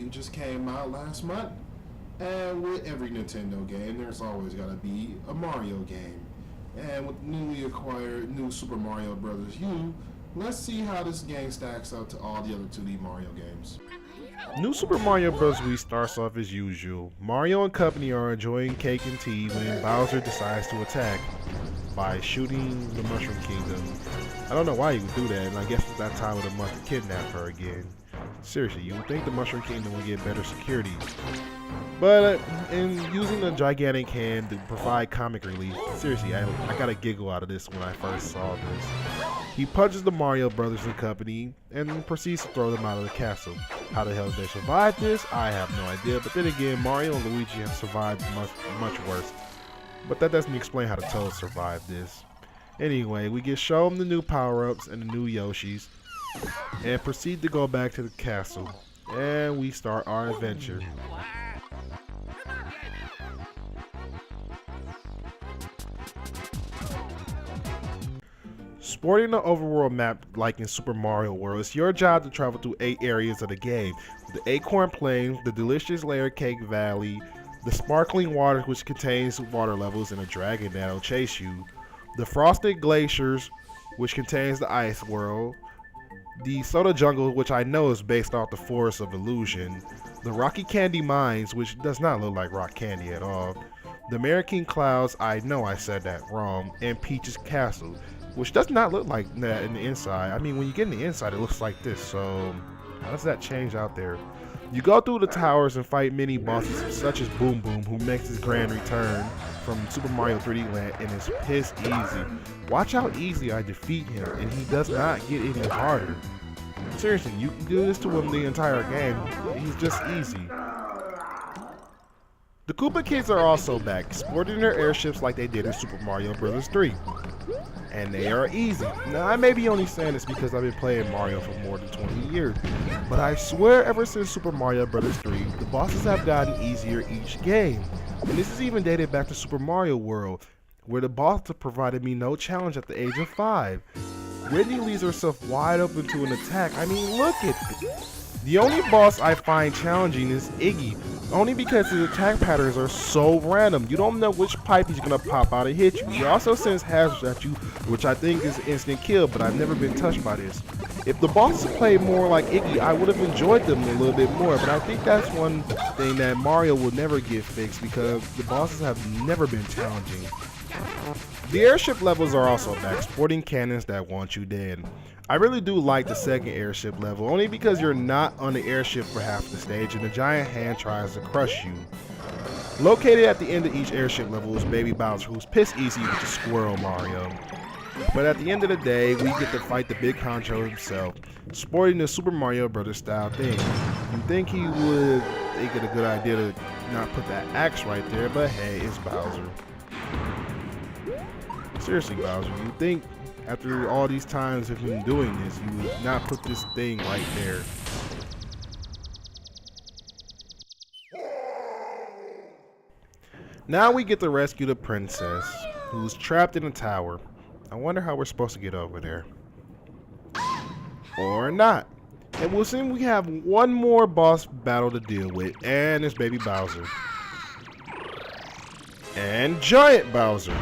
game just came out last month. And with every Nintendo game, there's always got to be a Mario game. And with newly acquired new Super Mario Bros. U, let's see how this game stacks up to all the other 2D Mario games. New Super Mario Bros. Wii starts off as usual. Mario and company are enjoying cake and tea when Bowser decides to attack by shooting the Mushroom Kingdom. I don't know why he would do that, and I guess it's that time of the month to kidnap her again. Seriously, you would think the Mushroom Kingdom would get better security. But in using the gigantic hand to provide comic relief, seriously, I got a giggle out of this when I first saw this. He punches the Mario Brothers and company and proceeds to throw them out of the castle. How the hell did they survive this? I have no idea, but then again, Mario and Luigi have survived much worse. But that doesn't explain how the Toads survived this. Anyway, we get shown the new power-ups and the new Yoshis, and proceed to go back to the castle. And we start our adventure. Sporting the overworld map like in Super Mario World, it's your job to travel through 8 areas of the game. The Acorn Plains, the delicious Layer Cake Valley, the Sparkling Water which contains water levels and a dragon that'll chase you, the Frosted Glaciers which contains the Ice World, the Soda Jungle which I know is based off the Forest of Illusion, the Rocky Candy Mines which does not look like rock candy at all, the American Clouds, I know I said that wrong, and Peach's Castle, which does not look like that in the inside. I mean, when you get in the inside, it looks like this. So, how does that change out there? You go through the towers and fight mini bosses such as Boom Boom, who makes his grand return from Super Mario 3D Land and is pissed easy. Watch how easy I defeat him, and he does not get any harder. Seriously, you can do this to him the entire game. He's just easy. The Koopa Kids are also back, sporting their airships like they did in Super Mario Bros. 3. And they are easy. Now, I may be only saying this because I've been playing Mario for more than 20 years, but I swear ever since Super Mario Bros. 3, the bosses have gotten easier each game. And this is even dated back to Super Mario World, where the boss provided me no challenge at the age of 5. Whitney leaves herself wide open to an attack. I mean, look at it. The only boss I find challenging is Iggy, only because his attack patterns are so random. You don't know which pipe he's gonna pop out and hit you. He also sends hazards at you, which I think is instant kill, but I've never been touched by this. If the bosses played more like Iggy, I would have enjoyed them a little bit more, but I think that's one thing that Mario will never get fixed because the bosses have never been challenging. The airship levels are also back, sporting cannons that want you dead. I really do like the second airship level, only because you're not on the airship for half the stage and the giant hand tries to crush you. Located at the end of each airship level is Baby Bowser, who's pissed easy with the Squirrel Mario. But at the end of the day, we get to fight the big honcho himself, sporting the Super Mario Bros. Style thing. You'd think he would think it a good idea to not put that axe right there, but hey, it's Bowser. Seriously, Bowser, you think after all these times of him doing this, you would not put this thing right there. Now we get to rescue the princess, who's trapped in a tower. I wonder how we're supposed to get over there. Or not. And we'll see we have one more boss battle to deal with, and it's Baby Bowser. And Giant Bowser.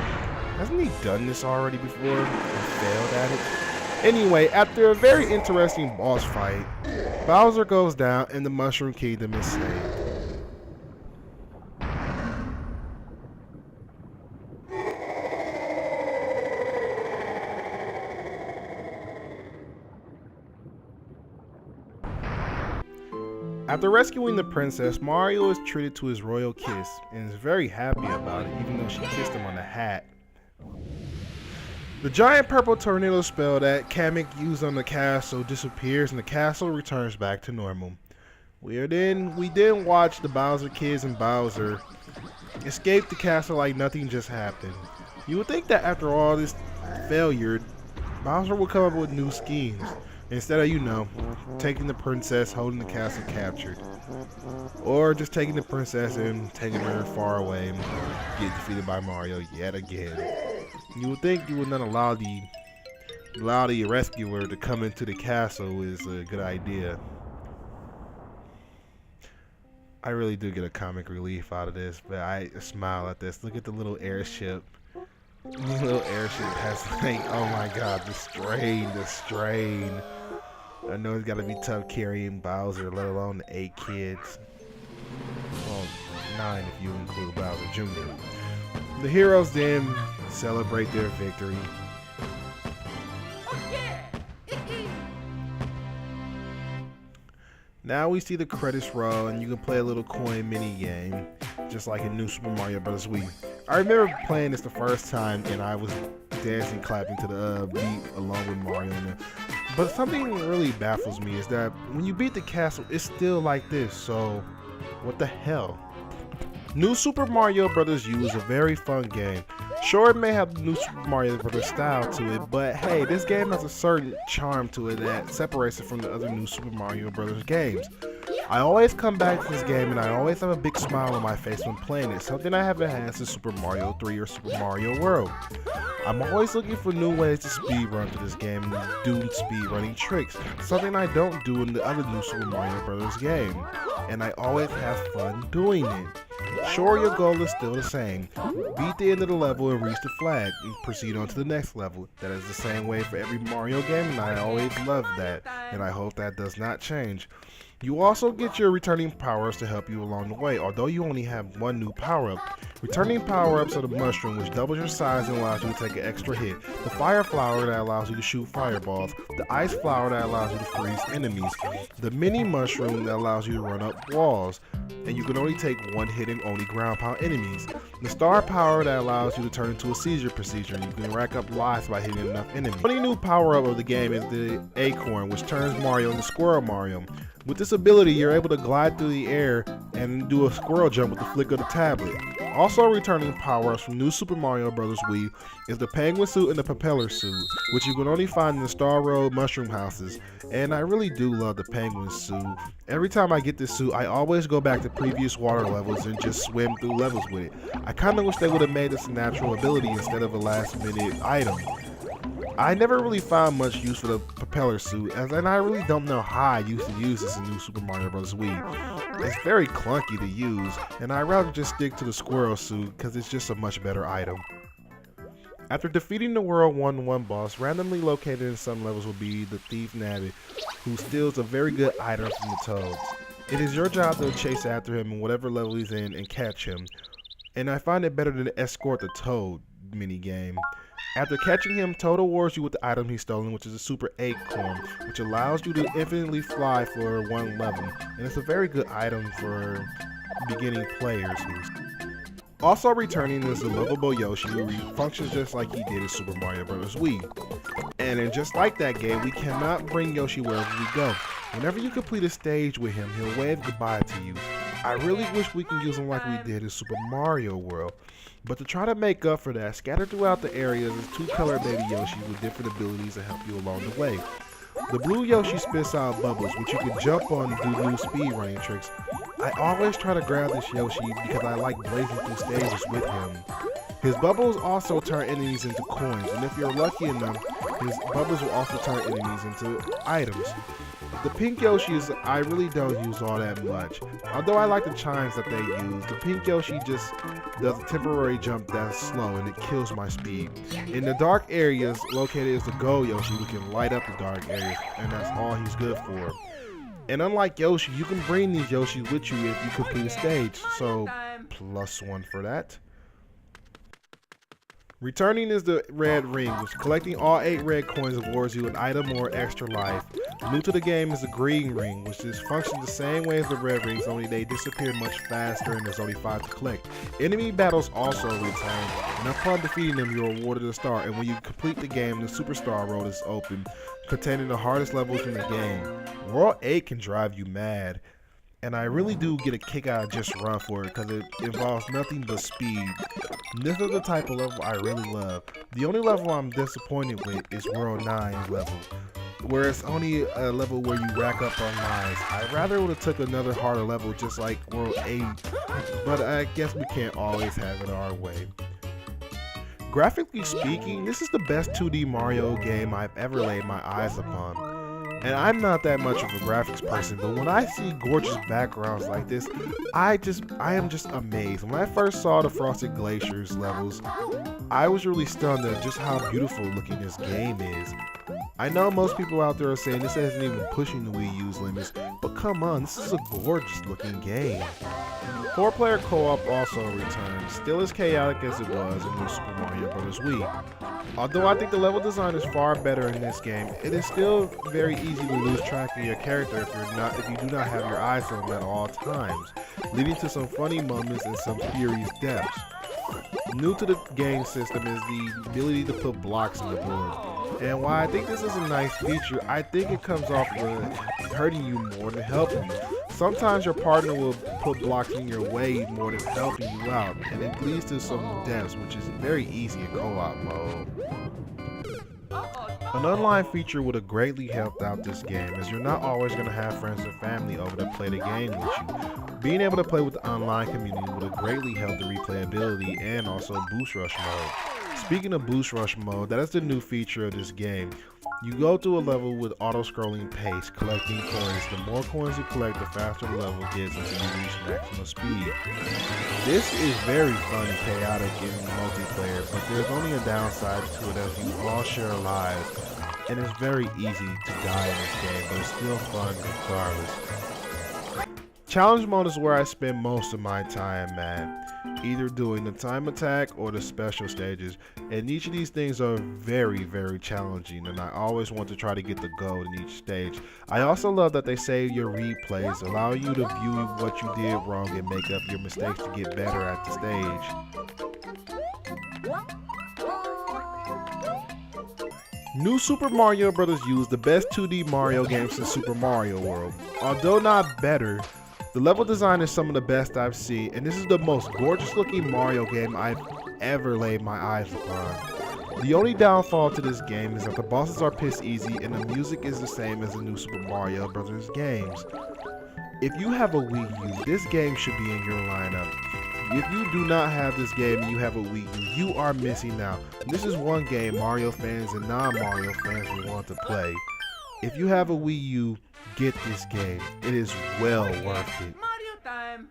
Hasn't he done this already before and failed at it? Anyway, after a very interesting boss fight, Bowser goes down and the Mushroom Kingdom is saved. After rescuing the princess, Mario is treated to his royal kiss and is very happy about it, even though she kissed him on the hat. The giant purple tornado spell that Kamek used on the castle disappears and the castle returns back to normal. We then watch the Bowser kids and Bowser escape the castle like nothing just happened. You would think that after all this failure, Bowser would come up with new schemes. Instead of, you know, taking the princess, holding the castle captured. Or just taking the princess and taking her far away and get defeated by Mario yet again. You would think you would not allow the rescuer to come into the castle is a good idea. I really do get a comic relief out of this, but I smile at this. Look at the little airship. This little airship has like, oh my god, the strain. I know it's gotta be tough carrying Bowser, let alone the 8 kids. Well, 9 if you include Bowser Jr. The heroes then celebrate their victory. Now we see the credits roll, and you can play a little coin mini game, just like in New Super Mario Bros. Wii. I remember playing this the first time, and I was dancing, clapping to the beat along with Mario. But something that really baffles me is that when you beat the castle, it's still like this. So, what the hell? New Super Mario Bros. U is a very fun game. Sure, it may have the New Super Mario Bros. Style to it, but hey, this game has a certain charm to it that separates it from the other New Super Mario Bros. Games. I always come back to this game and I always have a big smile on my face when playing it, something I haven't had since Super Mario 3 or Super Mario World. I'm always looking for new ways to speedrun through this game and do speedrunning tricks, something I don't do in the other New Super Mario Bros. Game, and I always have fun doing it. Sure, your goal is still the same. Beat the end of the level and reach the flag, and proceed on to the next level. That is the same way for every Mario game, and I always love that, and I hope that does not change. You also get your returning power-ups to help you along the way, although you only have one new power-up. Returning power-ups are the mushroom, which doubles your size and allows you to take an extra hit, the fire flower that allows you to shoot fireballs, the ice flower that allows you to freeze enemies, the mini mushroom that allows you to run up walls, and you can only take one hit and only ground pound enemies, the star power that allows you to turn into a seizure procedure, and you can rack up lives by hitting enough enemies. The only new power-up of the game is the acorn, which turns Mario into Squirrel Mario. With this ability, you're able to glide through the air and do a squirrel jump with the flick of the tablet. Also returning power-ups from New Super Mario Bros. Wii is the penguin suit and the propeller suit, which you can only find in the Star Road mushroom houses, and I really do love the penguin suit. Every time I get this suit, I always go back to previous water levels and just swim through levels with it. I kinda wish they would have made this a natural ability instead of a last-minute item. I never really found much use for the propeller suit, and I really don't know how I used to use this in New Super Mario Bros. Wii. It's very clunky to use, and I'd rather just stick to the squirrel suit because it's just a much better item. After defeating the World 1-1 boss, randomly located in some levels will be the Thief Nabbit, who steals a very good item from the Toads. It is your job to chase after him in whatever level he's in and catch him, and I find it better than to escort the Toad minigame. After catching him, Toad awards you with the item he's stolen, which is a Super Acorn, which allows you to infinitely fly for one level, and it's a very good item for beginning players. Also returning is the lovable Yoshi, who functions just like he did in Super Mario Bros. Wii. And just like that game, we cannot bring Yoshi wherever we go. Whenever you complete a stage with him, he'll wave goodbye to you. I really wish we can use him like we did in Super Mario World. But to try to make up for that, scattered throughout the areas is 2 color baby Yoshi with different abilities to help you along the way. The blue Yoshi spits out bubbles, which you can jump on and do new speedrunning tricks. I always try to grab this Yoshi because I like blazing through stages with him. His bubbles also turn enemies into coins, and if you're lucky enough, his bubbles will also turn enemies into items. The pink Yoshis I really don't use all that much. Although I like the chimes that they use, the pink Yoshi just does a temporary jump that's slow and it kills my speed. In the dark areas, located is the gold Yoshi who can light up the dark areas, and that's all he's good for. And unlike Yoshi, you can bring these Yoshis with you if you complete a stage, so +1 for that. Returning is the red ring, which collecting all 8 red coins awards you an item or extra life. New to the game is the green ring, which functions the same way as the red rings, only they disappear much faster and there's only 5 to collect. Enemy battles also return, and upon defeating them you're awarded a star, and when you complete the game, the Superstar Road is open, containing the hardest levels in the game. World 8 can drive you mad, and I really do get a kick out of Just Run for it because it involves nothing but speed. This is the type of level I really love. The only level I'm disappointed with is World 9's level, where it's only a level where you rack up on lives. I rather would have took another harder level just like World 8, but I guess we can't always have it our way. Graphically speaking, this is the best 2D Mario game I've ever laid my eyes upon. And I'm not that much of a graphics person, but when I see gorgeous backgrounds like this, I am just amazed. When I first saw the Frosted Glaciers levels, I was really stunned at just how beautiful looking this game is. I know most people out there are saying this isn't even pushing the Wii U's limits, but come on, this is a gorgeous looking game. 4-player co-op also returns, still as chaotic as it was in New Super Mario Bros. Wii. Although I think the level design is far better in this game, it is still very easy to lose track of your character if you do not have your eyes on them at all times, leading to some funny moments and some furious deaths. New to the game system is the ability to put blocks on the board. And while I think this is a nice feature, I think it comes off with hurting you more than helping you. Sometimes your partner will put blocks in your way more than helping you out, and it leads to some deaths, which is very easy in co-op mode. An online feature would have greatly helped out this game, as you're not always going to have friends and family over to play the game with you. Being able to play with the online community would have greatly helped the replayability and also Boost Rush mode. Speaking of Boost Rush mode, that is the new feature of this game. You go through a level with auto-scrolling pace, collecting coins. The more coins you collect, the faster the level gets until you reach maximum speed. This is very fun and chaotic in multiplayer, but there's only a downside to it as you all share lives, and it's very easy to die in this game, but it's still fun regardless. Challenge mode is where I spend most of my time, man. Either doing the time attack or the special stages, and each of these things are very challenging, and I always want to try to get the gold in each stage. I also love that they save your replays, allow you to view what you did wrong and make up your mistakes to get better at the stage. New Super Mario Bros. Used the best 2D Mario game since Super Mario World. Although not better, the level design is some of the best I've seen, and this is the most gorgeous looking Mario game I've ever laid my eyes upon. The only downfall to this game is that the bosses are piss easy and the music is the same as the New Super Mario Bros. Games. If you have a Wii U, this game should be in your lineup. If you do not have this game and you have a Wii U, you are missing out. This is one game Mario fans and non-Mario fans will want to play. If you have a Wii U, get this game. It is well worth it. Mario time!